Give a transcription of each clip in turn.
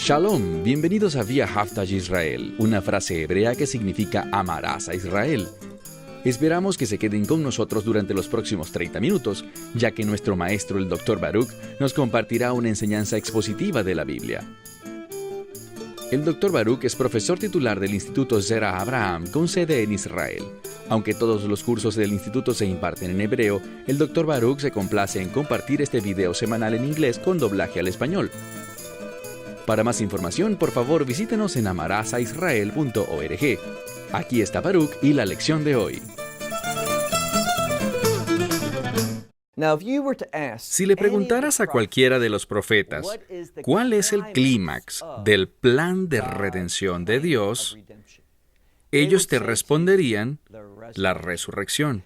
Shalom, bienvenidos a Vía Haftaj Israel, una frase hebrea que significa amarás a Israel. Esperamos que se queden con nosotros durante los próximos 30 minutos, ya que nuestro maestro, el Dr. Baruch, nos compartirá una enseñanza expositiva de la Biblia. El Dr. Baruch es profesor titular del Instituto Zera Abraham con sede en Israel. Aunque todos los cursos del instituto se imparten en hebreo, el Dr. Baruch se complace en compartir este video semanal en inglés con doblaje al español. Para más información, por favor, visítenos en amarasaisrael.org. Aquí está Baruch y la lección de hoy. Si le preguntaras a cualquiera de los profetas, ¿cuál es el clímax del plan de redención de Dios?, ellos te responderían, la resurrección.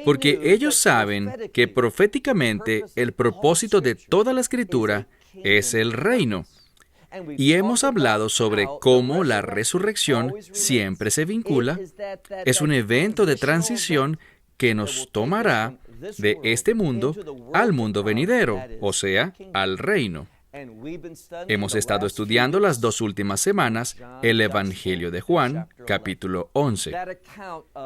Porque ellos saben que proféticamente el propósito de toda la Escritura es el reino. Y hemos hablado sobre cómo la resurrección siempre se vincula. Es un evento de transición que nos tomará de este mundo al mundo venidero, o sea, al reino. Hemos estado estudiando las 2 últimas semanas el Evangelio de Juan, capítulo 11,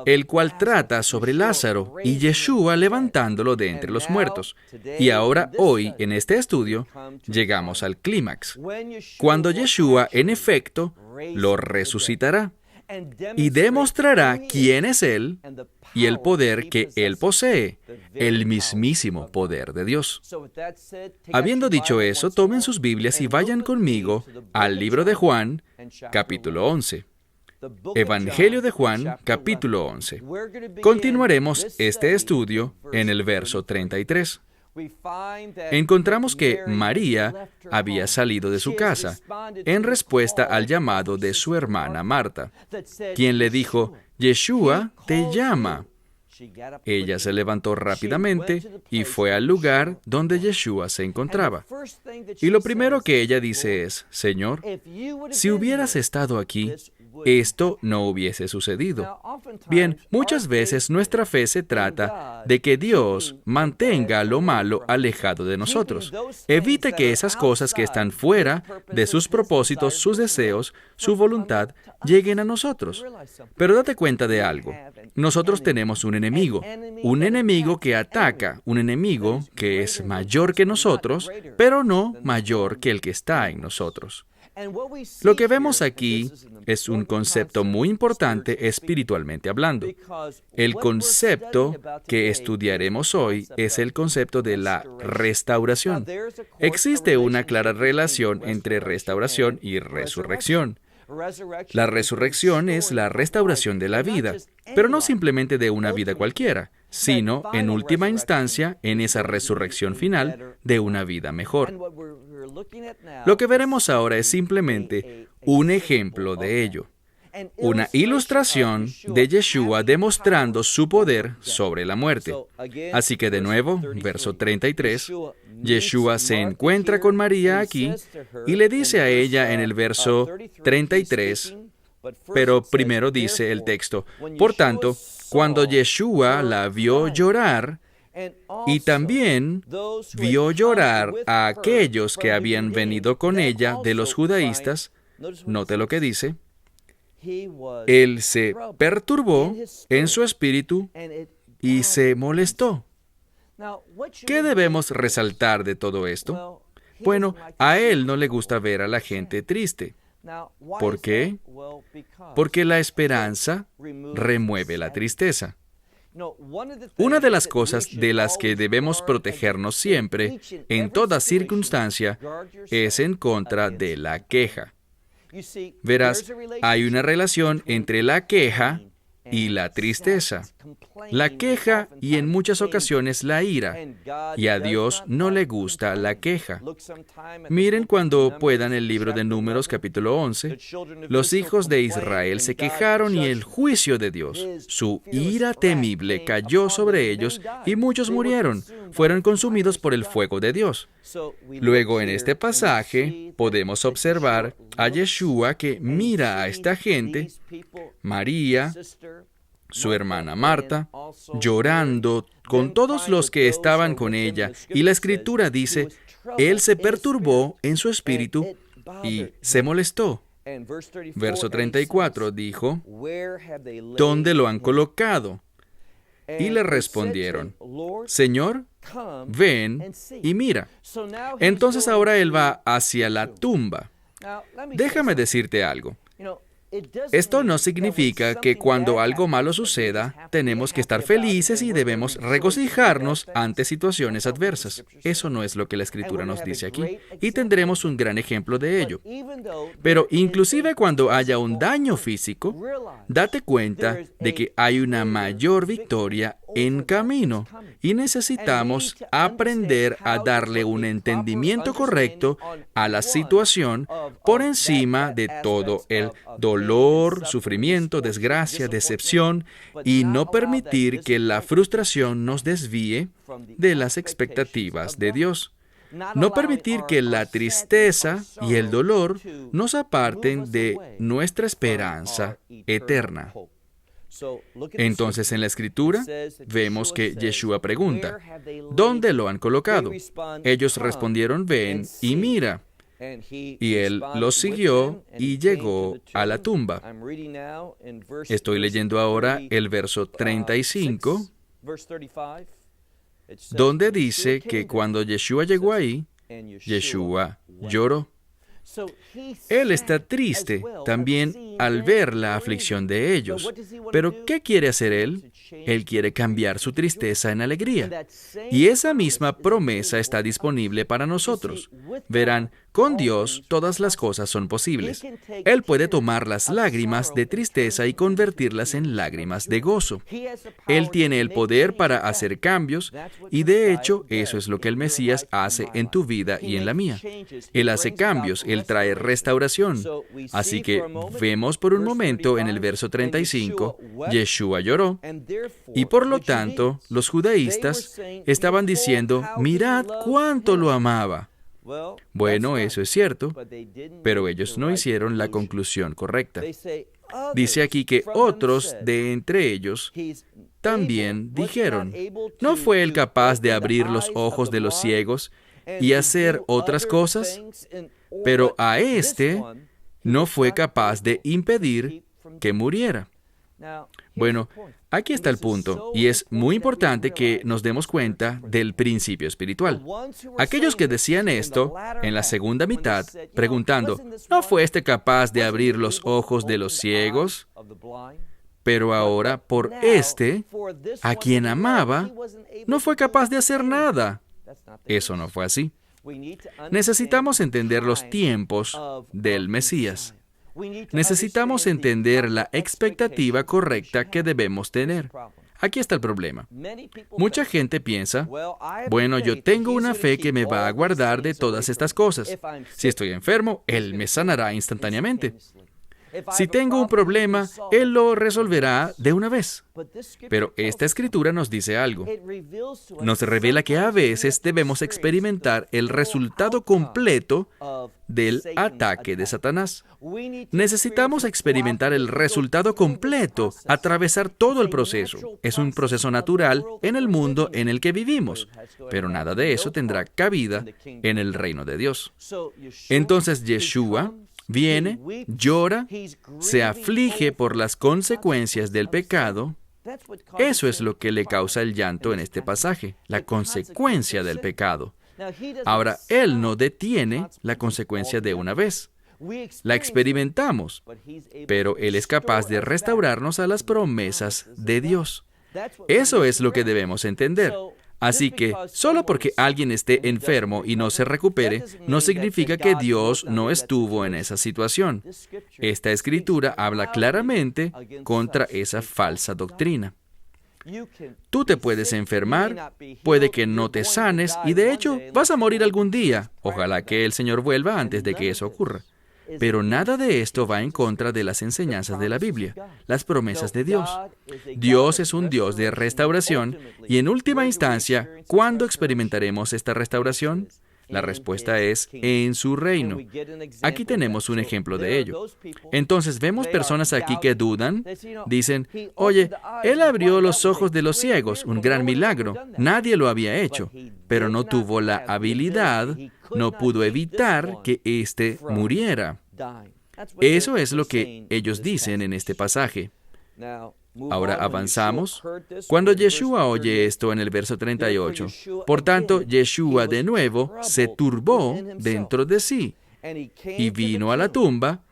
el cual trata sobre Lázaro y Yeshua levantándolo de entre los muertos. Y ahora, hoy, en este estudio, llegamos al clímax, cuando Yeshua, en efecto, lo resucitará y demostrará quién es Él y el poder que Él posee, el mismísimo poder de Dios. Habiendo dicho eso, tomen sus Biblias y vayan conmigo al libro de Juan, capítulo 11. Evangelio de Juan, capítulo 11. Continuaremos este estudio en el verso 33. Encontramos que María había salido de su casa en respuesta al llamado de su hermana Marta, quien le dijo, Yeshua te llama. Ella se levantó rápidamente y fue al lugar donde Yeshua se encontraba. Y lo primero que ella dice es, Señor, si hubieras estado aquí, esto no hubiese sucedido. Bien, muchas veces nuestra fe se trata de que Dios mantenga lo malo alejado de nosotros. Evite que esas cosas que están fuera de sus propósitos, sus deseos, su voluntad, lleguen a nosotros. Pero date cuenta de algo. Nosotros tenemos un enemigo que ataca, un enemigo que es mayor que nosotros, pero no mayor que el que está en nosotros. Lo que vemos aquí es un concepto muy importante espiritualmente hablando. El concepto que estudiaremos hoy es el concepto de la restauración. Existe una clara relación entre restauración y resurrección. La resurrección es la restauración de la vida, pero no simplemente de una vida cualquiera, sino, en última instancia, en esa resurrección final de una vida mejor. Lo que veremos ahora es simplemente un ejemplo de ello, una ilustración de Yeshua demostrando su poder sobre la muerte. Así que de nuevo, verso 33, Yeshua se encuentra con María aquí y le dice a ella en el verso 33, pero primero dice el texto, por tanto, cuando Yeshua la vio llorar, y también vio llorar a aquellos que habían venido con ella de los judaístas, note lo que dice, él se perturbó en su espíritu y se molestó. ¿Qué debemos resaltar de todo esto? Bueno, a él no le gusta ver a la gente triste. ¿Por qué? Porque la esperanza remueve la tristeza. Una de las cosas de las que debemos protegernos siempre, en toda circunstancia, es en contra de la queja. Verás, hay una relación entre la queja y la tristeza. La queja y en muchas ocasiones la ira. Y a Dios no le gusta la queja. Miren cuando puedan el libro de Números capítulo 11. Los hijos de Israel se quejaron y el juicio de Dios, su ira temible, cayó sobre ellos y muchos murieron. Fueron consumidos por el fuego de Dios. Luego en este pasaje podemos observar a Yeshua que mira a esta gente, María, su hermana Marta, llorando con todos los que estaban con ella. Y la Escritura dice, Él se perturbó en su espíritu y se molestó. Verso 34 dijo, ¿dónde lo han colocado? Y le respondieron, Señor, ven y mira. Entonces ahora él va hacia la tumba. Déjame decirte algo. Esto no significa que cuando algo malo suceda, tenemos que estar felices y debemos regocijarnos ante situaciones adversas. Eso no es lo que la Escritura nos dice aquí, y tendremos un gran ejemplo de ello. Pero inclusive cuando haya un daño físico, date cuenta de que hay una mayor victoria en camino, y necesitamos aprender a darle un entendimiento correcto a la situación por encima de todo el dolor, sufrimiento, desgracia, decepción, y no permitir que la frustración nos desvíe de las expectativas de Dios. No permitir que la tristeza y el dolor nos aparten de nuestra esperanza eterna. Entonces, en la Escritura, vemos que Yeshua pregunta, ¿dónde lo han colocado? Ellos respondieron, ven y mira. Y él los siguió y llegó a la tumba. Estoy leyendo ahora el verso 35, donde dice que cuando Yeshua llegó ahí, Yeshua lloró. Él está triste también al ver la aflicción de ellos. Pero ¿qué quiere hacer él? Él quiere cambiar su tristeza en alegría. Y esa misma promesa está disponible para nosotros. Verán, con Dios todas las cosas son posibles. Él puede tomar las lágrimas de tristeza y convertirlas en lágrimas de gozo. Él tiene el poder para hacer cambios, y de hecho, eso es lo que el Mesías hace en tu vida y en la mía. Él hace cambios, Él trae restauración. Así que vemos por un momento en el verso 35, Yeshua lloró, y por lo tanto, los judaístas estaban diciendo, mirad cuánto lo amaba. Bueno, eso es cierto, pero ellos no hicieron la conclusión correcta. Dice aquí que otros de entre ellos también dijeron, ¿no fue él capaz de abrir los ojos de los ciegos y hacer otras cosas? Pero a este no fue capaz de impedir que muriera. Bueno, aquí está el punto, y es muy importante que nos demos cuenta del principio espiritual. Aquellos que decían esto en la segunda mitad, preguntando, ¿no fue este capaz de abrir los ojos de los ciegos? Pero ahora, por este, a quien amaba, no fue capaz de hacer nada. Eso no fue así. Necesitamos entender los tiempos del Mesías. Necesitamos entender la expectativa correcta que debemos tener. Aquí está el problema. Mucha gente piensa, bueno, yo tengo una fe que me va a guardar de todas estas cosas. Si estoy enfermo, Él me sanará instantáneamente. Si tengo un problema, Él lo resolverá de una vez. Pero esta escritura nos dice algo. Nos revela que a veces debemos experimentar el resultado completo del ataque de Satanás. Necesitamos experimentar el resultado completo, atravesar todo el proceso. Es un proceso natural en el mundo en el que vivimos, pero nada de eso tendrá cabida en el reino de Dios. Entonces Yeshua viene, llora, se aflige por las consecuencias del pecado. Eso es lo que le causa el llanto en este pasaje, la consecuencia del pecado. Ahora, Él no detiene la consecuencia de una vez. La experimentamos, pero Él es capaz de restaurarnos a las promesas de Dios. Eso es lo que debemos entender. Así que, solo porque alguien esté enfermo y no se recupere, no significa que Dios no estuvo en esa situación. Esta escritura habla claramente contra esa falsa doctrina. Tú te puedes enfermar, puede que no te sanes, y de hecho, vas a morir algún día. Ojalá que el Señor vuelva antes de que eso ocurra. Pero nada de esto va en contra de las enseñanzas de la Biblia, las promesas de Dios. Dios es un Dios de restauración, y en última instancia, ¿cuándo experimentaremos esta restauración? La respuesta es en su reino. Aquí tenemos un ejemplo de ello. Entonces vemos personas aquí que dudan, dicen, oye, Él abrió los ojos de los ciegos, un gran milagro. Nadie lo había hecho, pero no tuvo la habilidad, no pudo evitar que éste muriera. Eso es lo que ellos dicen en este pasaje. Ahora avanzamos. Cuando Yeshua oye esto en el verso 38, por tanto, Yeshua de nuevo se turbó dentro de sí y vino a la tumba,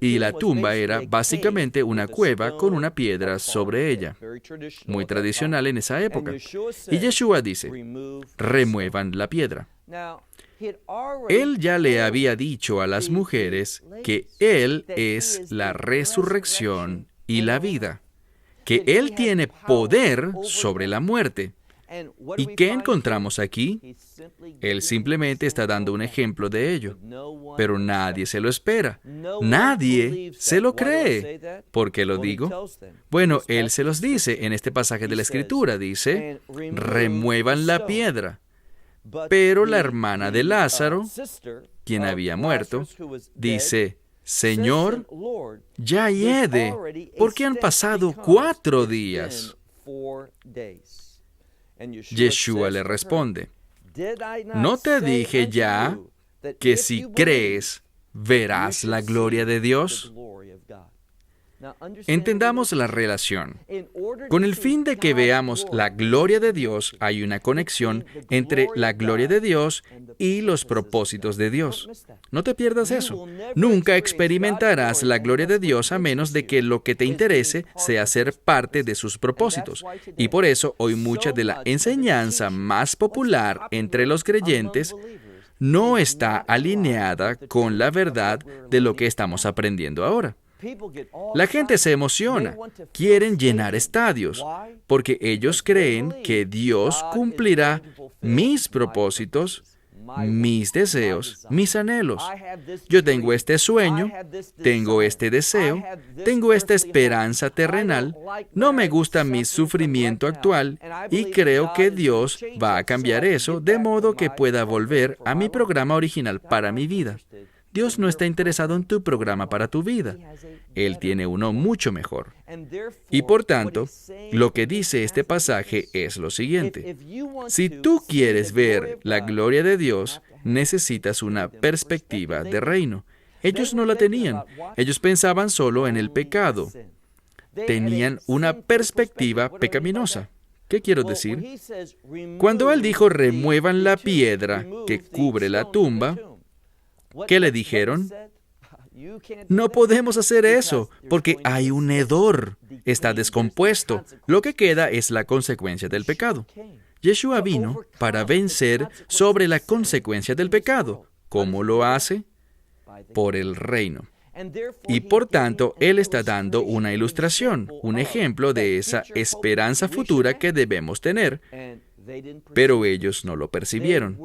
y la tumba era básicamente una cueva con una piedra sobre ella, muy tradicional en esa época. Y Yeshua dice, remuevan la piedra. Él ya le había dicho a las mujeres que Él es la resurrección y la vida, que Él tiene poder sobre la muerte. ¿Y qué encontramos aquí? Él simplemente está dando un ejemplo de ello, pero nadie se lo espera. Nadie se lo cree. ¿Por qué lo digo? Bueno, Él se los dice en este pasaje de la Escritura. Dice, remuevan la piedra. Pero la hermana de Lázaro, quien había muerto, dice, Señor, ya hiede, porque han pasado 4 días. Yeshua le responde, ¿no te dije ya que si crees, verás la gloria de Dios? Entendamos la relación. Con el fin de que veamos la gloria de Dios, hay una conexión entre la gloria de Dios y los propósitos de Dios. No te pierdas eso. Nunca experimentarás la gloria de Dios a menos de que lo que te interese sea ser parte de sus propósitos. Y por eso hoy mucha de la enseñanza más popular entre los creyentes no está alineada con la verdad de lo que estamos aprendiendo ahora. La gente se emociona, quieren llenar estadios, porque ellos creen que Dios cumplirá mis propósitos, mis deseos, mis anhelos. Yo tengo este sueño, tengo este deseo, tengo esta esperanza terrenal, no me gusta mi sufrimiento actual y creo que Dios va a cambiar eso de modo que pueda volver a mi programa original para mi vida. Dios no está interesado en tu programa para tu vida. Él tiene uno mucho mejor. Y por tanto, lo que dice este pasaje es lo siguiente. Si tú quieres ver la gloria de Dios, necesitas una perspectiva de reino. Ellos no la tenían. Ellos pensaban solo en el pecado. Tenían una perspectiva pecaminosa. ¿Qué quiero decir? Cuando Él dijo, remuevan la piedra que cubre la tumba, ¿qué le dijeron? No podemos hacer eso, porque hay un hedor. Está descompuesto. Lo que queda es la consecuencia del pecado. Yeshua vino para vencer sobre la consecuencia del pecado. ¿Cómo lo hace? Por el reino. Y por tanto, Él está dando una ilustración, un ejemplo de esa esperanza futura que debemos tener. Pero ellos no lo percibieron.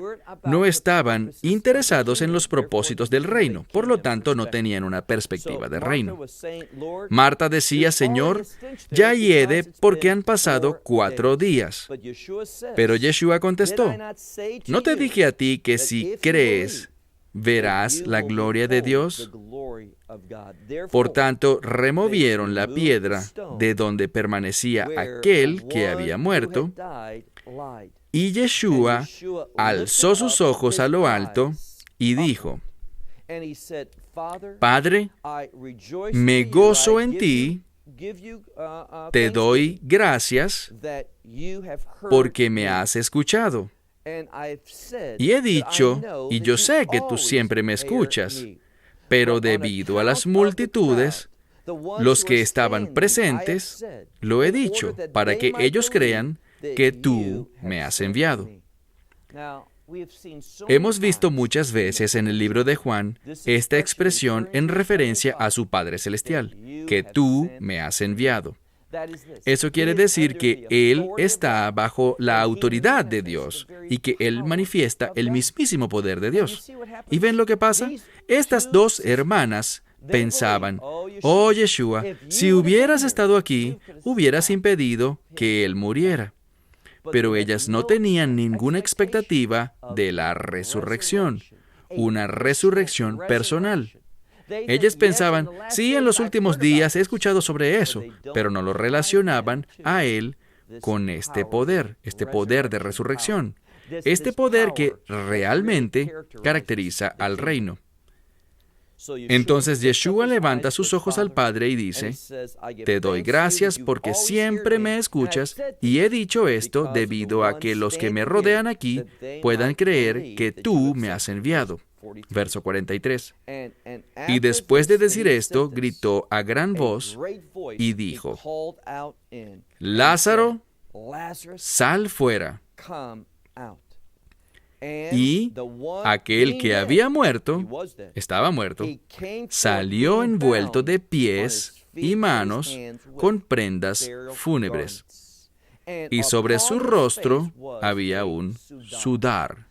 No estaban interesados en los propósitos del reino, por lo tanto no tenían una perspectiva de reino. Marta decía, Señor, ya hiede porque han pasado 4 días. Pero Yeshua contestó, ¿no te dije a ti que si crees, verás la gloria de Dios? Por tanto, removieron la piedra de donde permanecía aquel que había muerto, y Yeshua alzó sus ojos a lo alto y dijo, Padre, me gozo en ti, te doy gracias porque me has escuchado. Y he dicho, y yo sé que tú siempre me escuchas, pero debido a las multitudes, los que estaban presentes, lo he dicho, para que ellos crean que tú me has enviado. Hemos visto muchas veces en el libro de Juan esta expresión en referencia a su Padre Celestial, que tú me has enviado. Eso quiere decir que Él está bajo la autoridad de Dios y que Él manifiesta el mismísimo poder de Dios. ¿Y ven lo que pasa? Estas 2 hermanas pensaban, oh Yeshua, si hubieras estado aquí, hubieras impedido que Él muriera. pero ellas no tenían ninguna expectativa de la resurrección, una resurrección personal. Ellas pensaban, sí, en los últimos días he escuchado sobre eso, pero no lo relacionaban a él con este poder de resurrección, este poder que realmente caracteriza al reino. Entonces Yeshua levanta sus ojos al Padre y dice, te doy gracias porque siempre me escuchas y he dicho esto debido a que los que me rodean aquí puedan creer que tú me has enviado. Verso 43. Y después de decir esto, gritó a gran voz y dijo, Lázaro, sal fuera. Y aquel que había muerto, estaba muerto, salió envuelto de pies y manos con prendas fúnebres. Y sobre su rostro había un sudar.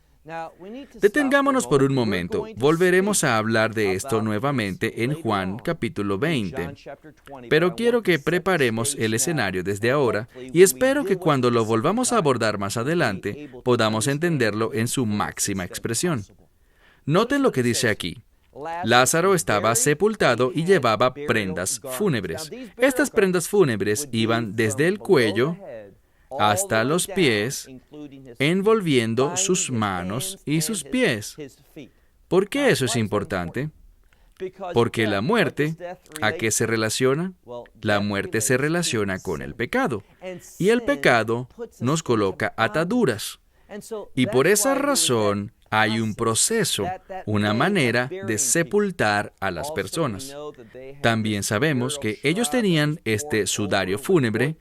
Detengámonos por un momento. Volveremos a hablar de esto nuevamente en Juan capítulo 20. Pero quiero que preparemos el escenario desde ahora y espero que cuando lo volvamos a abordar más adelante podamos entenderlo en su máxima expresión. Noten lo que dice aquí. Lázaro estaba sepultado y llevaba prendas fúnebres. Estas prendas fúnebres iban desde el cuello hasta los pies, envolviendo sus manos y sus pies. ¿Por qué eso es importante? Porque la muerte, ¿a qué se relaciona? La muerte se relaciona con el pecado. Y el pecado nos coloca ataduras. Y por esa razón hay un proceso, una manera de sepultar a las personas. También sabemos que ellos tenían este sudario fúnebre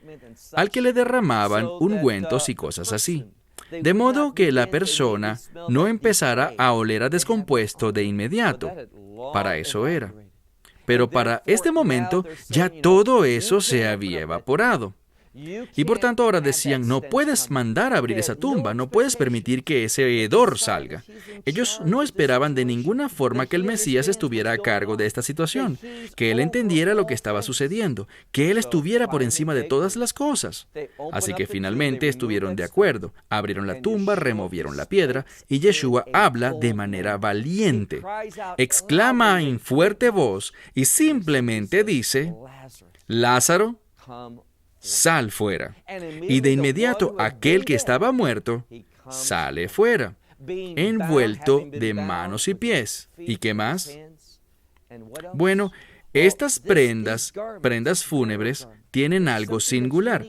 al que le derramaban ungüentos y cosas así. De modo que la persona no empezara a oler a descompuesto de inmediato. Para eso era. Pero para este momento ya todo eso se había evaporado. Y por tanto ahora decían, no puedes mandar a abrir esa tumba, no puedes permitir que ese hedor salga. Ellos no esperaban de ninguna forma que el Mesías estuviera a cargo de esta situación, que Él entendiera lo que estaba sucediendo, que Él estuviera por encima de todas las cosas. Así que finalmente estuvieron de acuerdo, abrieron la tumba, removieron la piedra, y Yeshua habla de manera valiente, exclama en fuerte voz y simplemente dice, Lázaro, sal fuera. Y de inmediato aquel que estaba muerto sale fuera, envuelto de manos y pies. ¿Y qué más? Bueno, estas prendas fúnebres, tienen algo singular.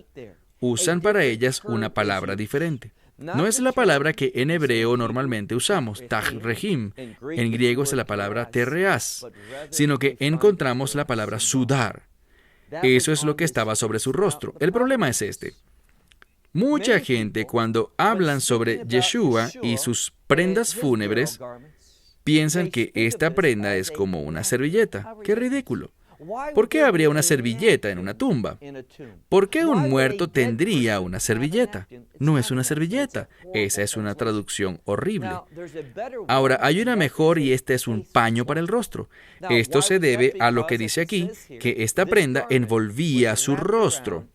Usan para ellas una palabra diferente. No es la palabra que en hebreo normalmente usamos, taj-rehim. En griego es la palabra terreas, sino que encontramos la palabra sudar. Eso es lo que estaba sobre su rostro. El problema es este. Mucha gente, cuando hablan sobre Yeshua y sus prendas fúnebres, piensan que esta prenda es como una servilleta. ¡Qué ridículo! ¿Por qué habría una servilleta en una tumba? ¿Por qué un muerto tendría una servilleta? No es una servilleta. Esa es una traducción horrible. Ahora, hay una mejor y este es un paño para el rostro. Esto se debe a lo que dice aquí, que esta prenda envolvía su rostro.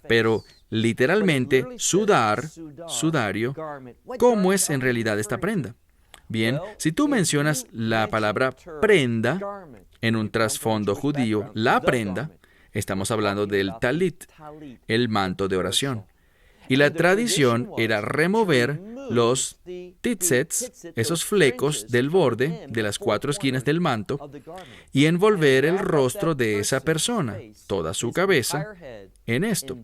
Pero, literalmente, sudario, ¿cómo es en realidad esta prenda? Bien, si tú mencionas la palabra prenda en un trasfondo judío, la prenda, estamos hablando del talit, el manto de oración. Y la tradición era remover los titzets, esos flecos del borde de las 4 esquinas del manto, y envolver el rostro de esa persona, toda su cabeza, en esto.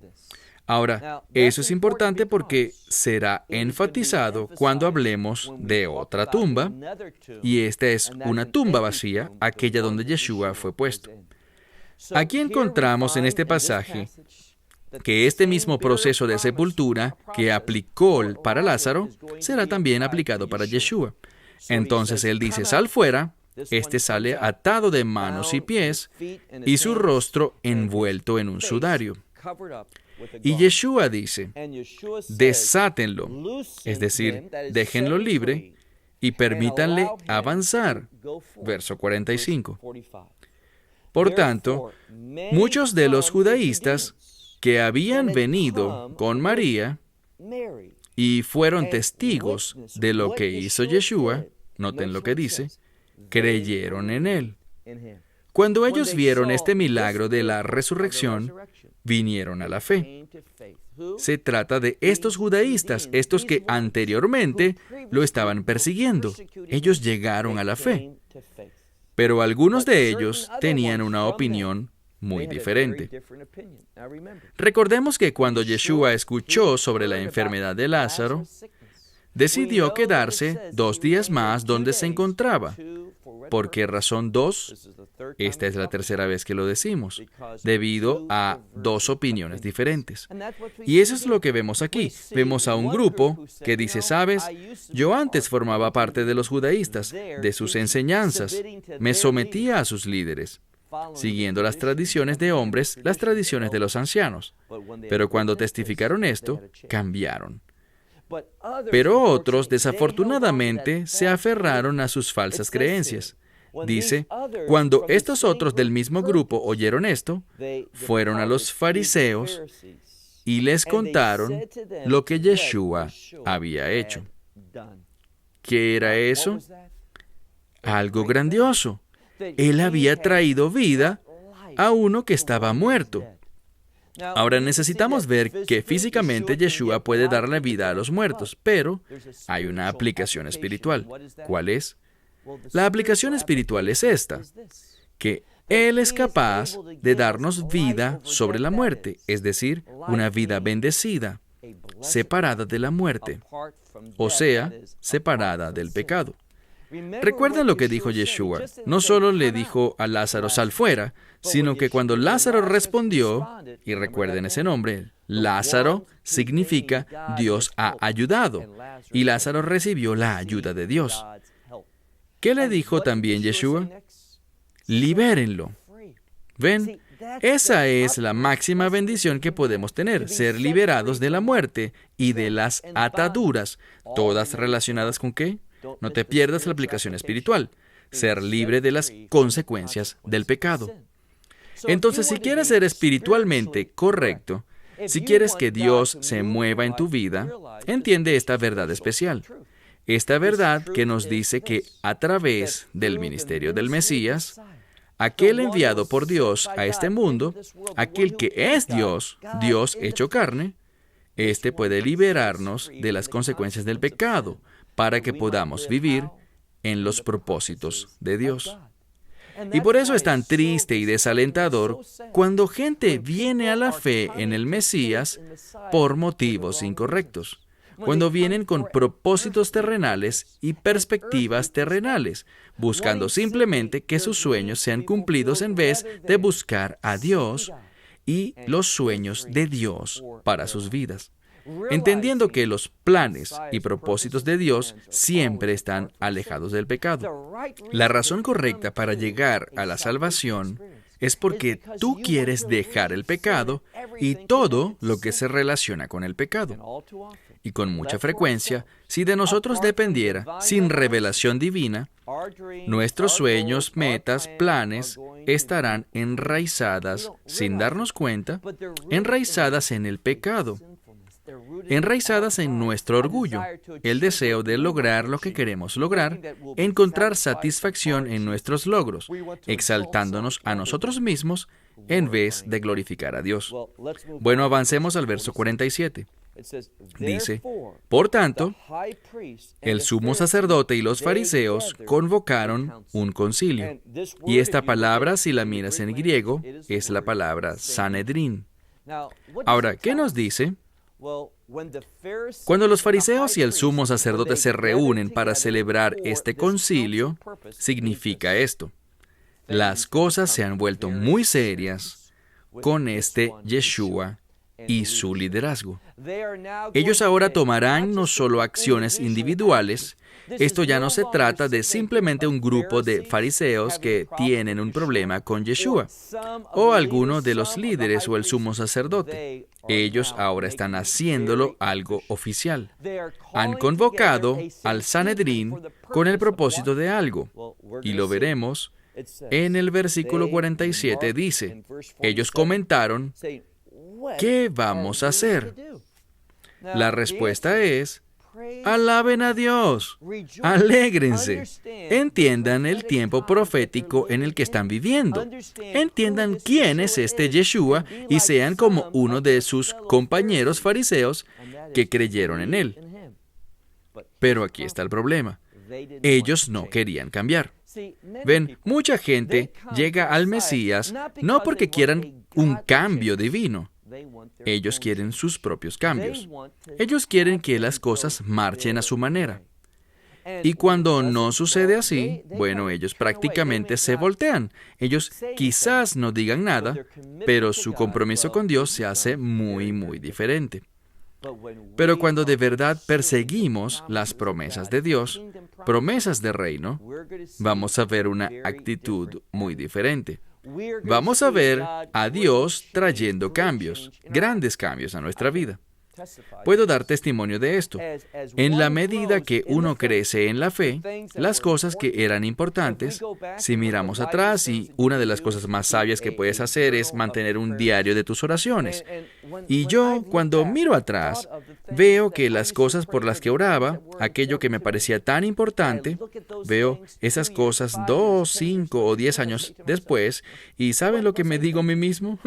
Ahora, eso es importante porque será enfatizado cuando hablemos de otra tumba, y esta es una tumba vacía, aquella donde Yeshua fue puesto. Aquí encontramos en este pasaje que este mismo proceso de sepultura que aplicó para Lázaro será también aplicado para Yeshua. Entonces él dice, sal fuera, este sale atado de manos y pies, y su rostro envuelto en un sudario. Y Yeshua dice, desátenlo, es decir, déjenlo libre y permítanle avanzar. Verso 45. Por tanto, muchos de los judaístas que habían venido con María y fueron testigos de lo que hizo Yeshua, noten lo que dice, creyeron en él. Cuando ellos vieron este milagro de la resurrección, vinieron a la fe. Se trata de estos judaístas, estos que anteriormente lo estaban persiguiendo. Ellos llegaron a la fe. Pero algunos de ellos tenían una opinión muy diferente. Recordemos que cuando Yeshua escuchó sobre la enfermedad de Lázaro, decidió quedarse 2 días más donde se encontraba. ¿Por qué razón 2? Esta es la tercera vez que lo decimos, debido a 2 opiniones diferentes. Y eso es lo que vemos aquí. Vemos a un grupo que dice, ¿sabes? Yo antes formaba parte de los judaístas, de sus enseñanzas. Me sometía a sus líderes, siguiendo las tradiciones de hombres, las tradiciones de los ancianos. Pero cuando testificaron esto, cambiaron. Pero otros, desafortunadamente, se aferraron a sus falsas creencias. Dice, cuando estos otros del mismo grupo oyeron esto, fueron a los fariseos y les contaron lo que Yeshua había hecho. ¿Qué era eso? Algo grandioso. Él había traído vida a uno que estaba muerto. Ahora necesitamos ver que físicamente Yeshua puede darle vida a los muertos, pero hay una aplicación espiritual. ¿Cuál es? La aplicación espiritual es esta, que Él es capaz de darnos vida sobre la muerte, es decir, una vida bendecida, separada de la muerte, o sea, separada del pecado. Recuerden lo que dijo Yeshua. No solo le dijo a Lázaro, sal fuera, sino que cuando Lázaro respondió, y recuerden ese nombre, Lázaro significa Dios ha ayudado, y Lázaro recibió la ayuda de Dios. ¿Qué le dijo también Yeshua? Libérenlo. ¿Ven? Esa es la máxima bendición que podemos tener, ser liberados de la muerte y de las ataduras, todas relacionadas con ¿qué? No te pierdas la aplicación espiritual, ser libre de las consecuencias del pecado. Entonces, si quieres ser espiritualmente correcto, si quieres que Dios se mueva en tu vida, entiende esta verdad especial. Esta verdad que nos dice que a través del ministerio del Mesías, aquel enviado por Dios a este mundo, aquel que es Dios, Dios hecho carne, este puede liberarnos de las consecuencias del pecado, para que podamos vivir en los propósitos de Dios. Y por eso es tan triste y desalentador cuando gente viene a la fe en el Mesías por motivos incorrectos, cuando vienen con propósitos terrenales y perspectivas terrenales, buscando simplemente que sus sueños sean cumplidos en vez de buscar a Dios y los sueños de Dios para sus vidas. Entendiendo que los planes y propósitos de Dios siempre están alejados del pecado. La razón correcta para llegar a la salvación es porque tú quieres dejar el pecado y todo lo que se relaciona con el pecado. Y con mucha frecuencia, si de nosotros dependiera, sin revelación divina, nuestros sueños, metas, planes estarán enraizadas, sin darnos cuenta, enraizadas en el pecado. Enraizadas en nuestro orgullo, el deseo de lograr lo que queremos lograr, encontrar satisfacción en nuestros logros, exaltándonos a nosotros mismos en vez de glorificar a Dios. Bueno, avancemos al verso 47. Dice, por tanto, el sumo sacerdote y los fariseos convocaron un concilio. Y esta palabra, si la miras en griego, es la palabra Sanedrín. Ahora, ¿qué nos dice? Cuando los fariseos y el sumo sacerdote se reúnen para celebrar este concilio, significa esto. Las cosas se han vuelto muy serias con este Yeshua y su liderazgo. Ellos ahora tomarán no solo acciones individuales. Esto ya no se trata de simplemente un grupo de fariseos que tienen un problema con Yeshua, o alguno de los líderes o el sumo sacerdote. Ellos ahora están haciéndolo algo oficial. Han convocado al Sanedrín con el propósito de algo, y lo veremos en el versículo 47. Dice, ellos comentaron, ¿qué vamos a hacer? La respuesta es: alaben a Dios, alégrense, entiendan el tiempo profético en el que están viviendo, entiendan quién es este Yeshua y sean como uno de sus compañeros fariseos que creyeron en él. Pero aquí está el problema. Ellos no querían cambiar. Ven, mucha gente llega al Mesías no porque quieran un cambio divino. Ellos quieren sus propios cambios. Ellos quieren que las cosas marchen a su manera. Y cuando no sucede así, bueno, ellos prácticamente se voltean. Ellos quizás no digan nada, pero su compromiso con Dios se hace muy, muy diferente. Pero cuando de verdad perseguimos las promesas de Dios, promesas de reino, vamos a ver una actitud muy diferente. Vamos a ver a Dios trayendo cambios, grandes cambios a nuestra vida. Puedo dar testimonio de esto. En la medida que uno crece en la fe, las cosas que eran importantes, si miramos atrás, y una de las cosas más sabias que puedes hacer es mantener un diario de tus oraciones. Y yo, cuando miro atrás, veo que las cosas por las que oraba, aquello que me parecía tan importante, veo esas cosas 2, 5 o 10 años después, y ¿saben lo que me digo a mí mismo?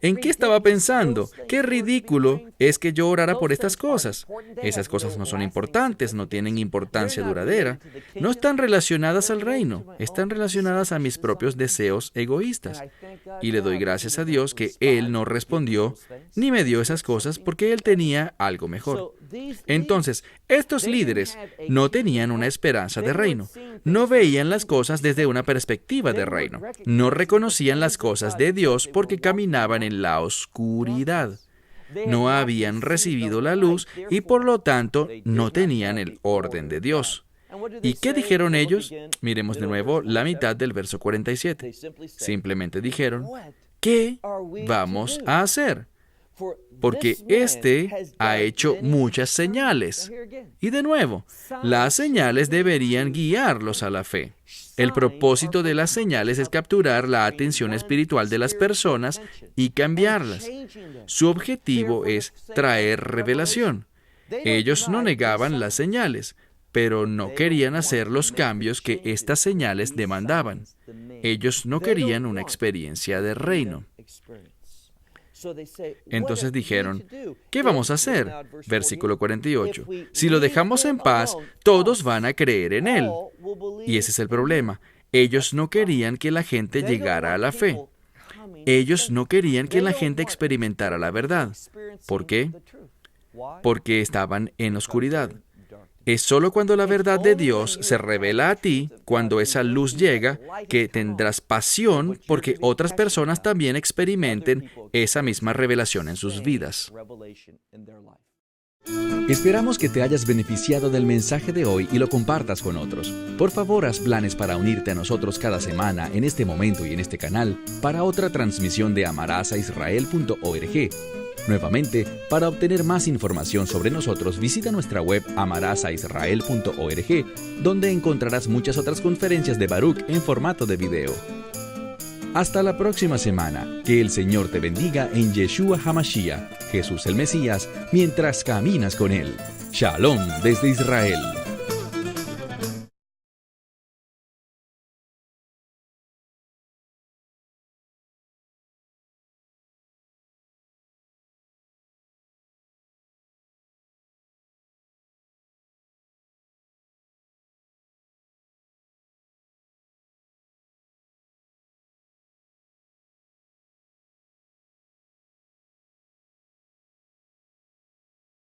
¿En qué estaba pensando? ¡Qué ridículo es que yo orara por estas cosas! Esas cosas no son importantes, no tienen importancia duradera, no están relacionadas al reino, están relacionadas a mis propios deseos egoístas. Y le doy gracias a Dios que Él no respondió ni me dio esas cosas porque Él tenía algo mejor. Entonces, estos líderes no tenían una esperanza de reino, no veían las cosas desde una perspectiva de reino, no reconocían las cosas de Dios porque caminaban en la oscuridad. No habían recibido la luz y por lo tanto no tenían el orden de Dios. ¿Y qué dijeron ellos? Miremos de nuevo la mitad del verso 47. Simplemente dijeron: ¿qué vamos a hacer? Porque éste ha hecho muchas señales. Y de nuevo, las señales deberían guiarlos a la fe. El propósito de las señales es capturar la atención espiritual de las personas y cambiarlas. Su objetivo es traer revelación. Ellos no negaban las señales, pero no querían hacer los cambios que estas señales demandaban. Ellos no querían una experiencia de reino. Entonces dijeron: ¿qué vamos a hacer? Versículo 48. Si lo dejamos en paz, todos van a creer en Él. Y ese es el problema. Ellos no querían que la gente llegara a la fe. Ellos no querían que la gente experimentara la verdad. ¿Por qué? Porque estaban en oscuridad. Es solo cuando la verdad de Dios se revela a ti, cuando esa luz llega, que tendrás pasión porque otras personas también experimenten esa misma revelación en sus vidas. Esperamos que te hayas beneficiado del mensaje de hoy y lo compartas con otros. Por favor, haz planes para unirte a nosotros cada semana en este momento y en este canal para otra transmisión de amarasaisrael.org. Nuevamente, para obtener más información sobre nosotros, visita nuestra web amarasaisrael.org, donde encontrarás muchas otras conferencias de Baruch en formato de video. Hasta la próxima semana. Que el Señor te bendiga en Yeshua HaMashiach, Jesús el Mesías, mientras caminas con Él. Shalom desde Israel.